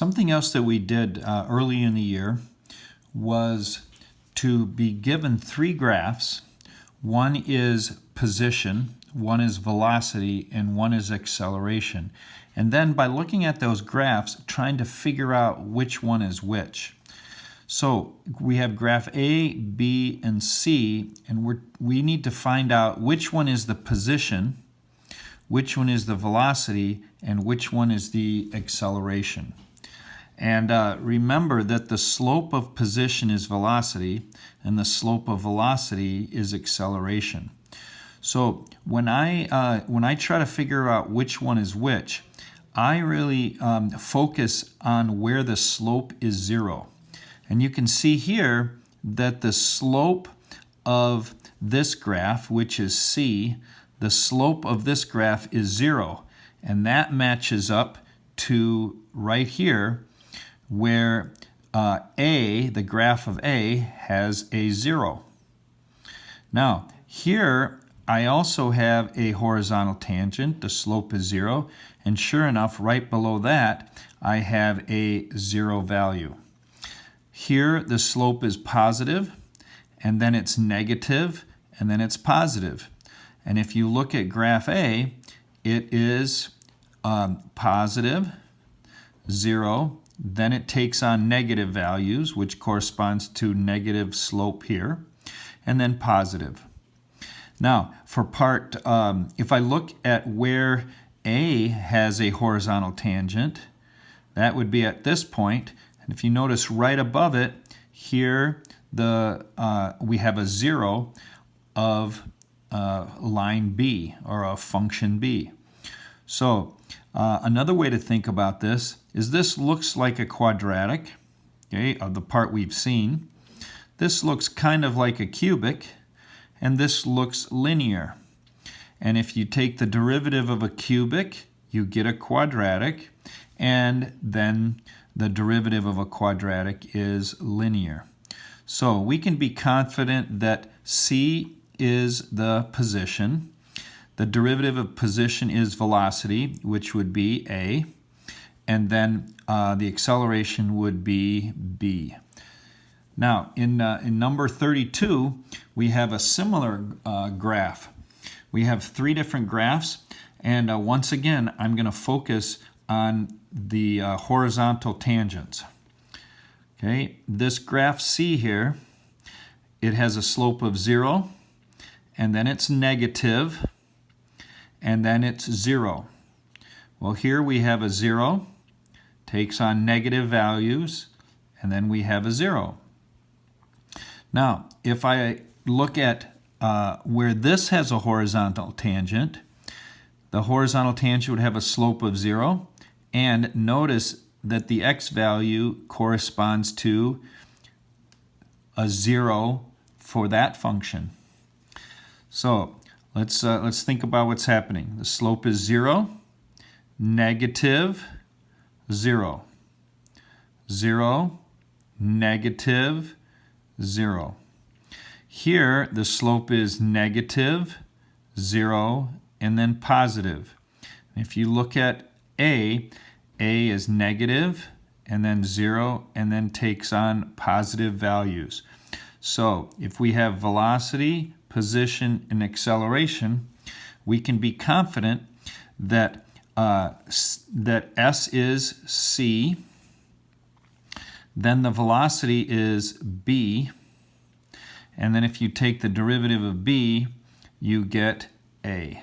Something else that we did early in the year was to be given three graphs. One is position, one is velocity, and one is acceleration. And then by looking at those graphs, trying to figure out which one is which. So we have graph A, B, and C, and we need to find out which one is the position, which one is the velocity, and which one is the acceleration. And remember that the slope of position is velocity, and the slope of velocity is acceleration. So when I try to figure out which one is which, I really focus on where the slope is 0. And you can see here that the slope of this graph, which is C, the slope of this graph is 0. And that matches up to right here where A, the graph of A, has a 0. Now, here I also have a horizontal tangent. The slope is 0. And sure enough, right below that, I have a 0 value. Here, the slope is positive, and then it's negative, and then it's positive. And if you look at graph A, it is positive, 0, then it takes on negative values, which corresponds to negative slope here, and then positive. Now, for part, if I look at where A has a horizontal tangent, that would be at this point. And if you notice right above it, here we have a 0 of line B, or of function B. So another way to think about this is this looks like a quadratic, okay, of the part we've seen. This looks kind of like a cubic, and this looks linear. And if you take the derivative of a cubic, you get a quadratic, and then the derivative of a quadratic is linear. So we can be confident that C is the position. The derivative of position is velocity, which would be A, and then the acceleration would be B. Now, in number 32, we have a similar graph. We have three different graphs, and once again, I'm going to focus on the horizontal tangents. Okay, this graph C here, it has a slope of 0, and then it's negative, and then it's 0. Well, here we have a 0, takes on negative values, and then we have a 0. Now, if I look at where this has a horizontal tangent, the horizontal tangent would have a slope of 0, and notice that the x value corresponds to a 0 for that function. So let's think about what's happening. The slope is 0, negative, 0, 0, negative, 0. Here, the slope is negative, 0, and then positive. If you look at A is negative, and then 0, and then takes on positive values. So if we have velocity, position, and acceleration, we can be confident that that S is C, then the velocity is B, and then if you take the derivative of B, you get A.